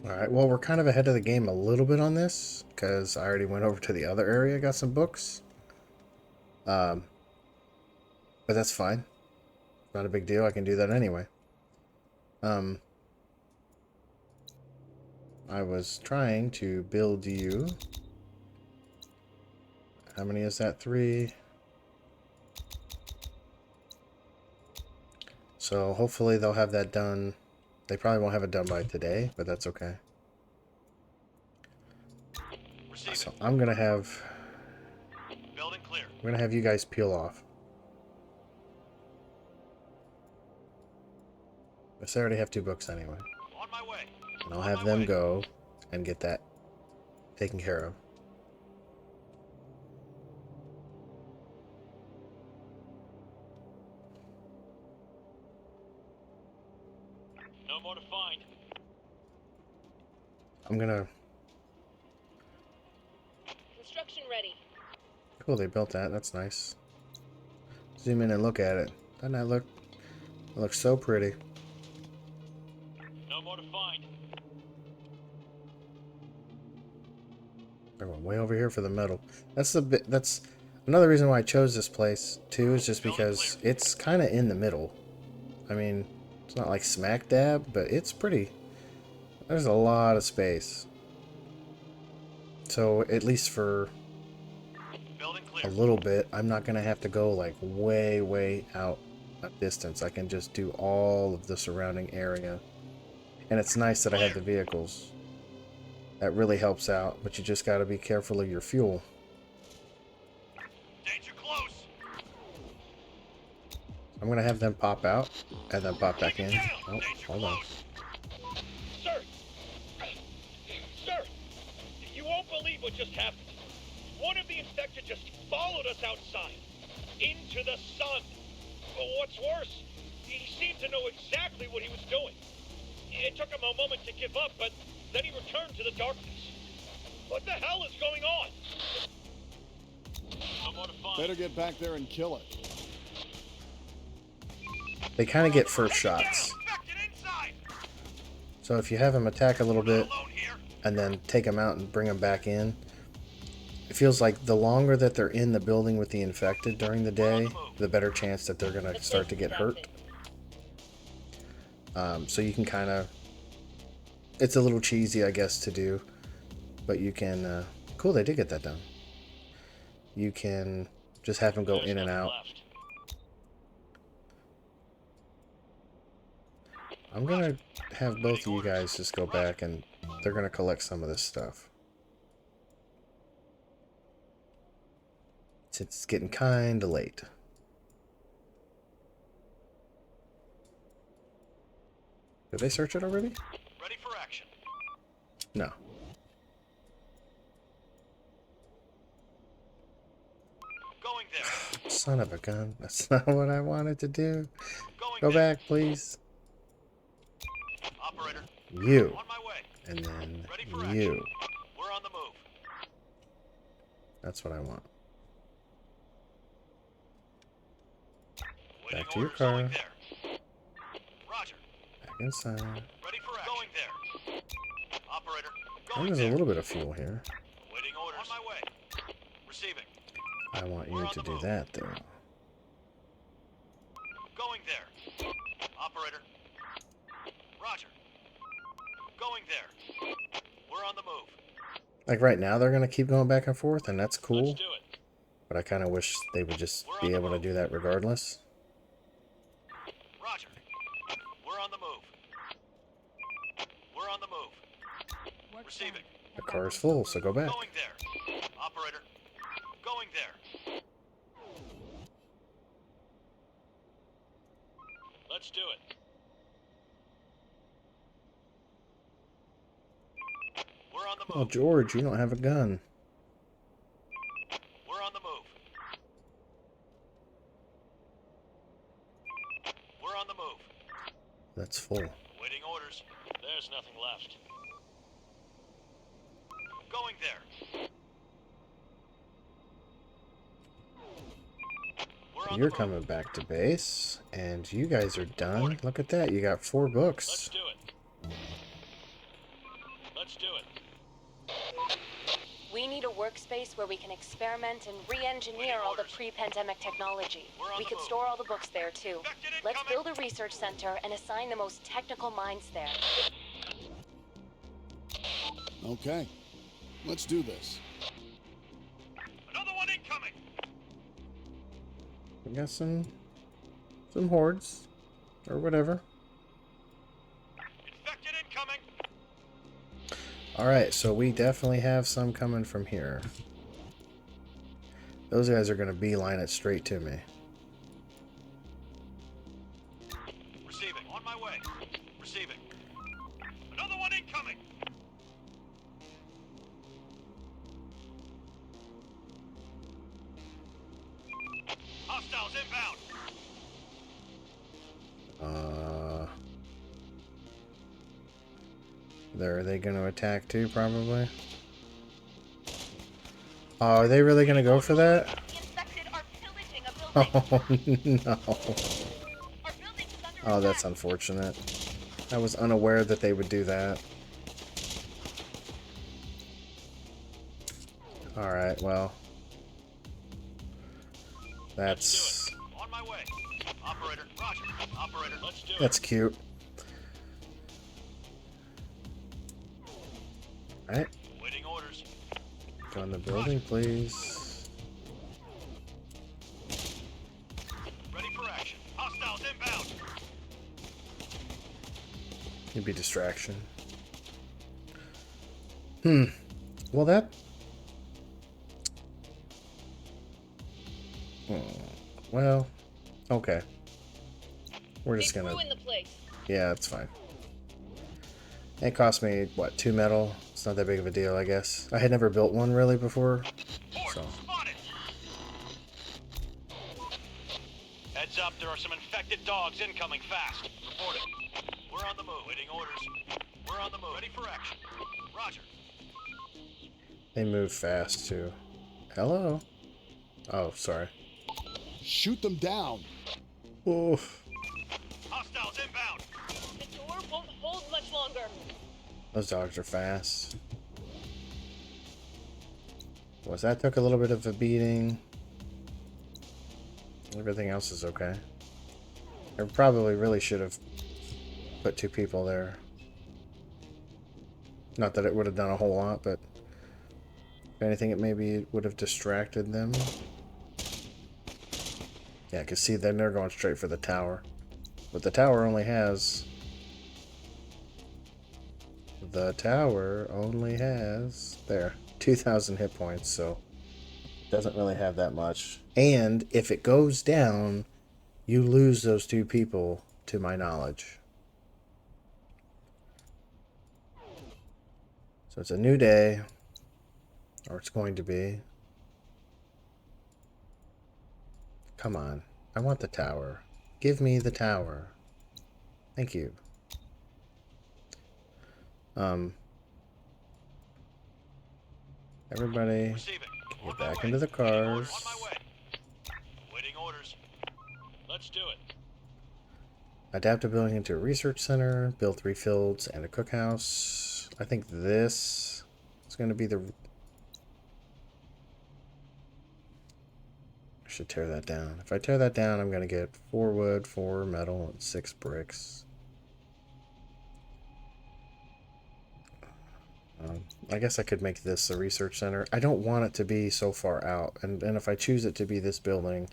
Alright, well, we're kind of ahead of the game a little bit on this, because I already went over to the other area, got some books. But that's fine. Not a big deal. I can do that anyway. I was trying to build you. How many is that? 3. So hopefully they'll have that done. They probably won't have it done by today, but that's okay. So I'm gonna have Building clear. you guys peel off. Guess I already have 2 books anyway. On my way. And I'll have them go and get that taken care of. No more to find. I'm gonna... Construction ready. Cool, they built that. That's nice. Zoom in and look at it. Doesn't that look... It looks so pretty. No more to find. I went way over here for the metal. That's the bit. That's another reason why I chose this place too. Is just because it's kind of in the middle. I mean, it's not like smack dab, but it's pretty. There's a lot of space. So at least for Building a clear. little bit, I'm not gonna have to go like way out a distance. I can just do all of the surrounding area, and it's nice that I have the vehicles. That really helps out, but you just got to be careful of your fuel. Danger close. I'm going to have them pop out and then pop back in. Oh, Danger hold on. close. Sir! Sir! You won't believe what just happened. One of the infected just followed us outside. Into the sun. But what's worse, he seemed to know exactly what he was doing. It took him a moment to give up, but then he returned to the darkness. What the hell is going on? No more to find. Better get back there and kill it. They kind of get first shots. So if you have them attack a little bit and then take them out and bring them back in, it feels like the longer that they're in the building with the infected during the day, the better chance that they're going to start to get hurt. So you can kind of... It's a little cheesy, I guess, to do. But you can... cool, they did get that done. You can just have them go in and out. I'm going to have both of you guys just go back and they're going to collect some of this stuff. It's getting kind of late. Did they search it already? Ready for action. No. Going there. Son of a gun. That's not what I wanted to do. Going Go there. back, please. Operator. You. On my way. And then Ready for you. action. We're on the move. That's what I want. Waiting Back to your orders. Going car. there. Roger. Back inside. Ready for action. Going there. Operator. Oh, Going there's there. a little bit of fuel here. Waiting orders. On my way. Receiving. I want We're you on to the do move. that, though. Going there. Operator. Roger. Going there. We're on the move. Like right now, they're going to keep going back and forth, and that's cool. Let's do it. But I kind of wish they would just We're on be the able to move. do that regardless. Roger. We're on the move. We're on the move. Receiving. The car is full, so go back. Going there. Operator. Going there. Let's do it. We're on the Oh, move. George, you don't have a gun. We're on the move. We're on the move. That's full. Waiting orders. There's nothing left. Going there. We're on You're the move. coming back to base, and you guys are done. Look at that. You got 4 books. Let's do it. Let's do it. We need a workspace where we can experiment and re-engineer all the pre-pandemic technology. We could store all the books there, too. Let's build a research center and assign the most technical minds there. Okay, let's do this. Another one incoming! We got some hordes or whatever. Infected incoming! Alright, so we definitely have some coming from here. Those guys are going to beeline it straight to me. Receiving. On my way. Receiving. Another one incoming! Hostiles inbound! Are they going to attack too, probably? Oh, are they really going to go for that? The infected are pillaging a building. Oh, no. Our building is under Oh, that's attack. unfortunate. I was unaware that they would do that. Alright, well. Let's do it. On my way. Operator, roger. Operator, let's do it. That's cute. Alright, Waiting orders. go in the building, please. Ready for action. Hostiles inbound. It'd be distraction. Well, that... Well, okay. We're just gonna... Ruin the place. Yeah, it's fine. It cost me, what, 2 metal? It's not that big of a deal, I guess. I had never built one really before, Horde so... spotted. Heads up, there are some infected dogs incoming fast. Reporting. We're on the move. Waiting orders. We're on the move. Ready for action. Roger. They move fast, too. Hello? Oh, sorry. Shoot them down. Oof. Hostiles inbound. The door won't hold much longer. Those dogs are fast. Was that took a little bit of a beating. Everything else is okay. I probably really should have put 2 people there. Not that it would have done a whole lot, but if anything, it maybe would have distracted them. Yeah, I can see then they're going straight for the tower. But the tower only has... The tower only has... There. 2,000 hit points, so... Doesn't really have that much. And if it goes down, you lose those 2 people, to my knowledge. So it's a new day. Or it's going to be. Come on. I want the tower. Give me the tower. Thank you. Everybody Receiving. get On my back way. into the Waiting order- cars. On my way. Waiting orders. Let's do it. Adapt a building into a research center. Build 3 fields and a cookhouse. I think this is going to be the... I should tear that down. If I tear that down, I'm going to get 4 wood, 4 metal, and 6 bricks. I guess I could make this a research center. I don't want it to be so far out. And if I choose it to be this building,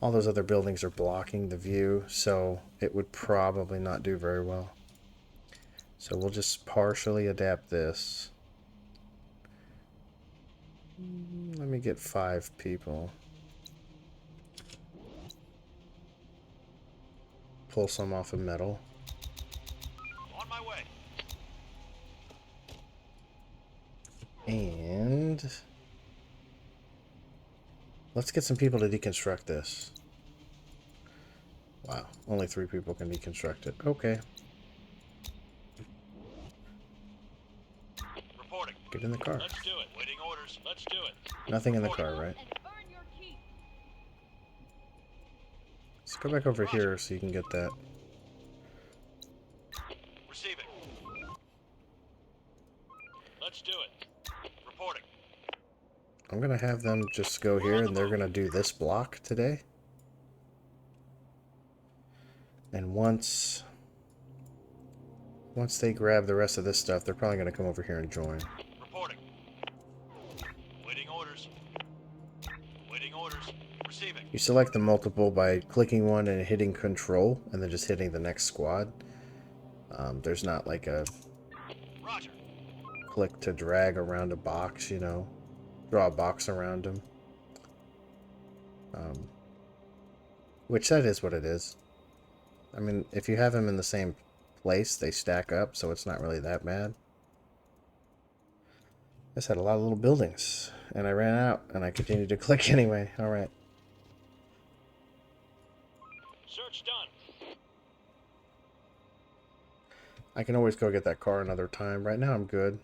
all those other buildings are blocking the view, so it would probably not do very well. So we'll just partially adapt this. Let me get 5 people. Pull some off of metal. On my way. And let's get some people to deconstruct this. Wow, only 3 people can deconstruct it. Okay, Reporting. get in the car. Let's do it. Waiting orders. Let's do it. Nothing in the car, right? Let's go back over here so you can get that. Receiving. Let's do it. Reporting. I'm gonna have them just go here and they're gonna do this block today. And once they grab the rest of this stuff, they're probably gonna come over here and join. Reporting. Waiting orders. Waiting orders. Receiving. You select the multiple by clicking one and hitting control and then just hitting the next squad. There's not like a Roger. click to drag around a box, you know, draw a box around them. Which that is what it is. I mean, if you have them in the same place, they stack up, so it's not really that bad. This had a lot of little buildings, and I ran out, and I continued to click anyway. Alright. Search done. I can always go get that car another time. Right now I'm good.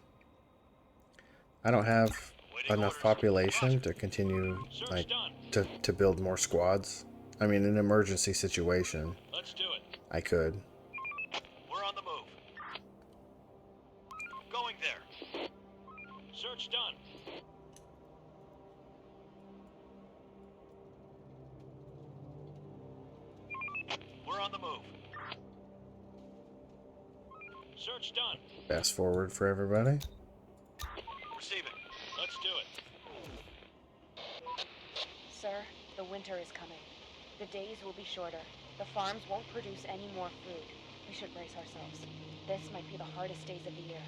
I don't have enough population to continue, like, to build more squads. I mean, in an emergency situation, Let's do it. I could. We're on the move. Going there. Search done. We're on the move. Search done. Fast forward for everybody. Receiving. Let's do it. Sir, the winter is coming. The days will be shorter. The farms won't produce any more food. We should brace ourselves. This might be the hardest days of the year.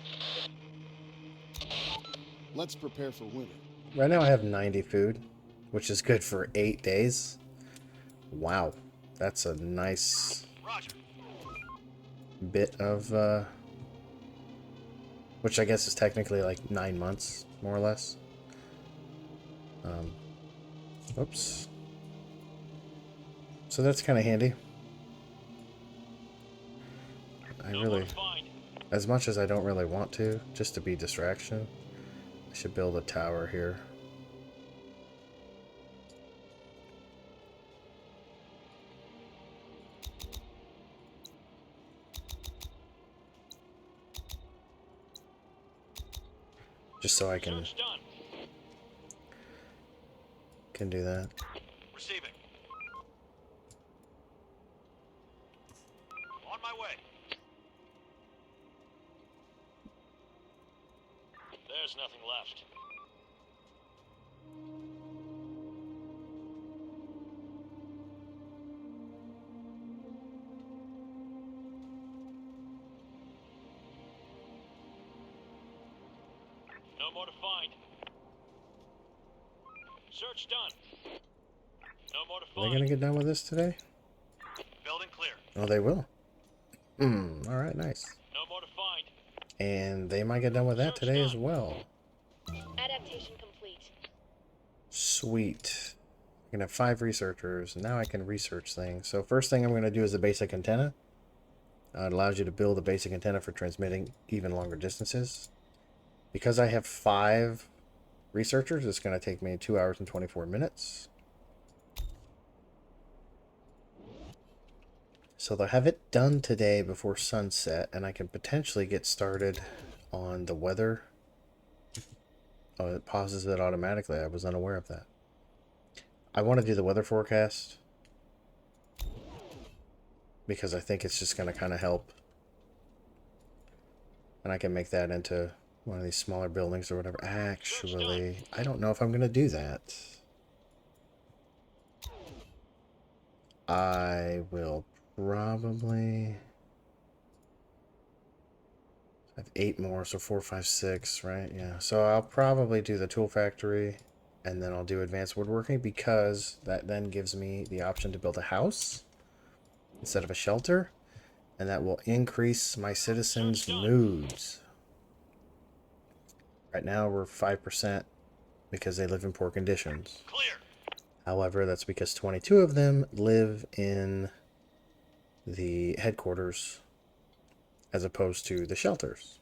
Let's prepare for winter. Right now I have 90 food, which is good for 8 days. Wow. That's a nice Roger. bit of, which I guess is technically like 9 months, more or less. Oops. So that's kind of handy. I No really, more to find. as much as I don't really want to, just to be distraction, I should build a tower here. Just so I can Search done. do that. Receiving. On my way. There's nothing left. No more to find. Search done. No more to Are they find. gonna get done with this today? Building clear. Oh, they will. Alright, nice. No more to find. And they might get done with that today as well. Adaptation complete. Sweet. I can have 5 researchers. Now I can research things. So first thing I'm going to do is a basic antenna. It allows you to build a basic antenna for transmitting even longer distances. Because I have 5 researchers, it's going to take me 2 hours and 24 minutes. So they'll have it done today before sunset, and I can potentially get started on the weather. Oh, it pauses it automatically. I was unaware of that. I want to do the weather forecast because I think it's just going to kind of help. And I can make that into one of these smaller buildings or whatever. Actually, I don't know if I'm going to do that. I will probably... I have 8 more, so 4, 5, 6, right? Yeah. So I'll probably do the tool factory, and then I'll do advanced woodworking because that then gives me the option to build a house instead of a shelter, and that will increase my citizens' moods. Right now we're 5% because they live in poor conditions. Clear. However, that's because 22 of them live in the headquarters as opposed to the shelters.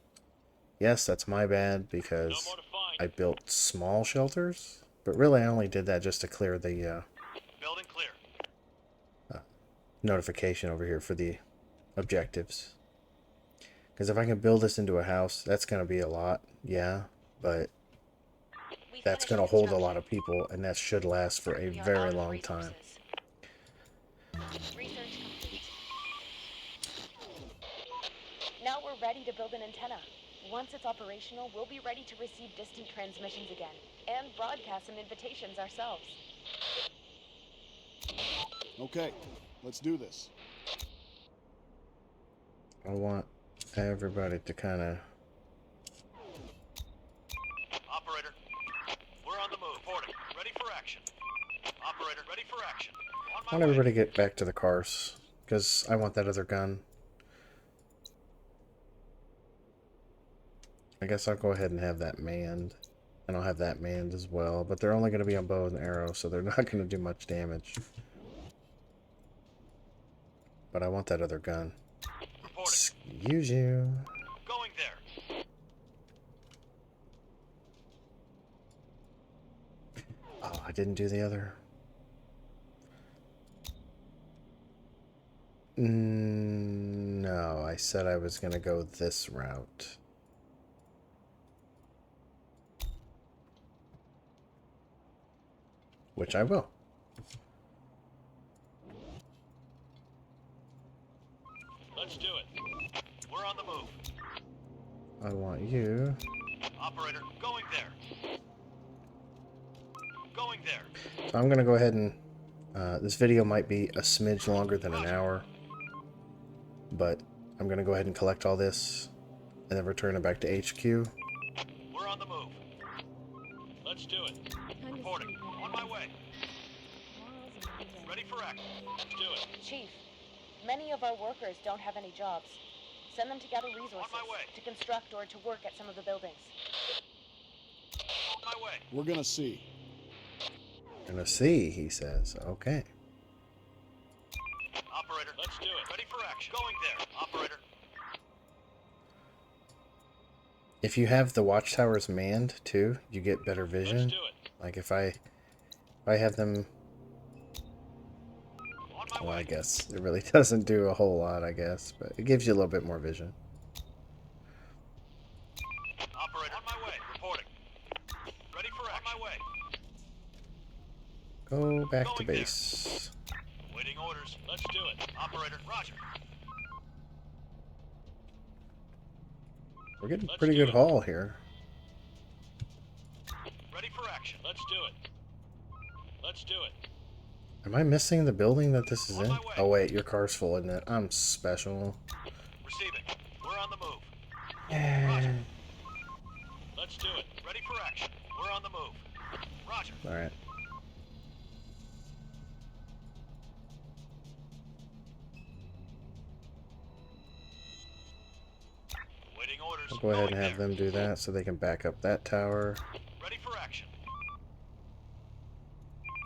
Yes, that's my bad No because more to find. I built small shelters, but really I only did that just to clear the Building clear. notification over here for the objectives. Because if I can build this into a house, that's going to be a lot, yeah, but that's going to hold a lot of people, and that should last for a very long time. Research complete. Now we're ready to build an antenna. Once it's operational, we'll be ready to receive distant transmissions again, and broadcast some invitations ourselves. Okay, let's do this. I want everybody to kind of... Operator, we're on the move. Reporting. Ready for action. Operator, ready for action. On I my want way. everybody to get back to the cars, because I want that other gun. I guess I'll go ahead and have that manned. And I'll have that manned as well. But they're only going to be on bow and arrow, so they're not going to do much damage. But I want that other gun. Reporting. Excuse you. Going there. Oh, I didn't do the other. No, I said I was going to go this route. Which I will. Let's do it. We're on the move. I want you. Operator, going there. Going there. So I'm going to go ahead and... this video might be a smidge longer than an hour. But I'm going to go ahead and collect all this. And then return it back to HQ. We're on the move. Let's do it. Reporting. On my way. Ready for action. Let's do it. Chief, many of our workers don't have any jobs. Send them to gather resources, On my way. to construct or to work at some of the buildings. On my way. We're gonna see. Gonna see, he says. Okay. Operator, let's do it. Ready for action. Going there. Operator. If you have the watchtowers manned too, you get better Let's vision. do it. Like if I have them, On my well, way. I guess it really doesn't do a whole lot, I guess, but it gives you a little bit more vision. Operator, on my way. Reporting. Ready for action. On my way. Go back to Going there. base. Waiting orders. Let's do it. Operator, roger. We're getting Let's pretty do good it. haul here. Ready for action. Let's do it. Let's do it. Am I missing the building that this is On in? my way. Oh wait, your car's full, isn't it? I'm special. Receiving. We're on the move. Yeah. Let's do it. Ready for action. We're on the move. Roger. All right. Waiting orders. I'll go ahead Going and have there. them do that so they can back up that tower. Ready for action.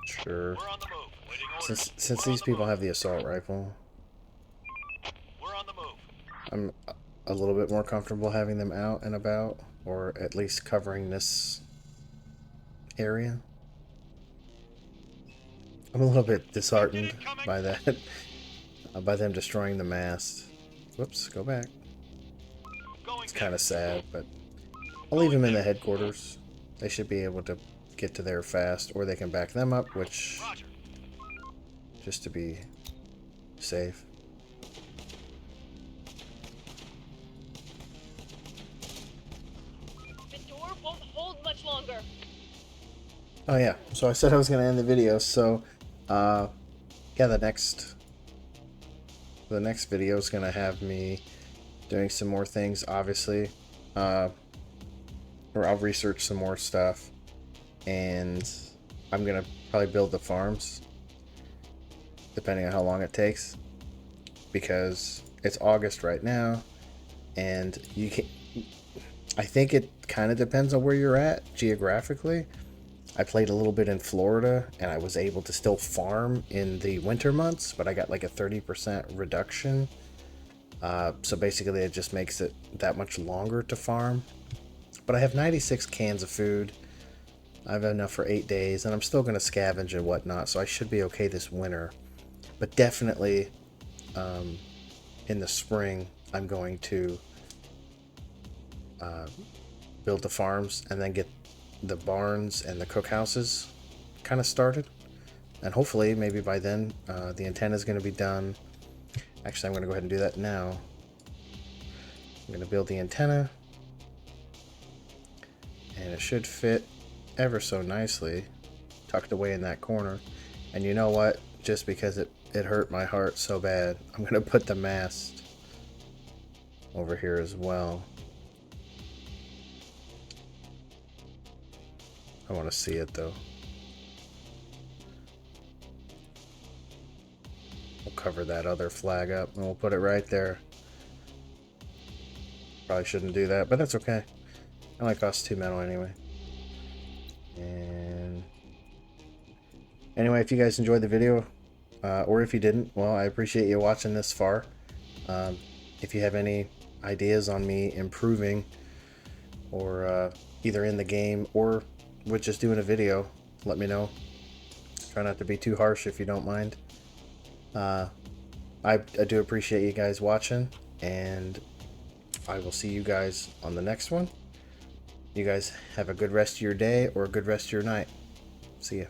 Sure. We're on the move. Waiting orders. Since We're on these the people move. have the assault rifle, We're on the move. I'm a little bit more comfortable having them out and about, or at least covering this area. I'm a little bit disheartened by that, by them destroying the mast. Whoops, go back. Going It's there. kind of sad, but I'll leave them in the headquarters. They should be able to get to there fast, or they can back them up, which, Roger. just to be safe. The door won't hold much longer. Oh yeah, so I said I was going to end the video, so yeah, the next video is going to have me doing some more things, obviously, or I'll research some more stuff, and I'm going to probably build the farms, depending on how long it takes, because it's August right now, and you can, I think it kind of depends on where you're at geographically. I played a little bit in Florida, and I was able to still farm in the winter months, but I got like a 30% reduction. So basically it just makes it that much longer to farm. But I have 96 cans of food. I have enough for 8 days, and I'm still going to scavenge and whatnot, so I should be okay this winter. But definitely in the spring, I'm going to build the farms and then get the barns and the cookhouses kind of started. And hopefully, maybe by then, the antenna is going to be done. Actually, I'm going to go ahead and do that now. I'm going to build the antenna. And it should fit ever so nicely, tucked away in that corner. And you know what? Just because it hurt my heart so bad, I'm going to put the mast over here as well. I want to see it though. We'll cover that other flag up and we'll put it right there. Probably shouldn't do that, but that's okay. It only costs 2 metal anyway. And anyway, if you guys enjoyed the video, or if you didn't, well, I appreciate you watching this far. If you have any ideas on me improving, or either in the game or with just doing a video, let me know. Try not to be too harsh if you don't mind. I do appreciate you guys watching, and I will see you guys on the next one. You guys have a good rest of your day or a good rest of your night. See ya.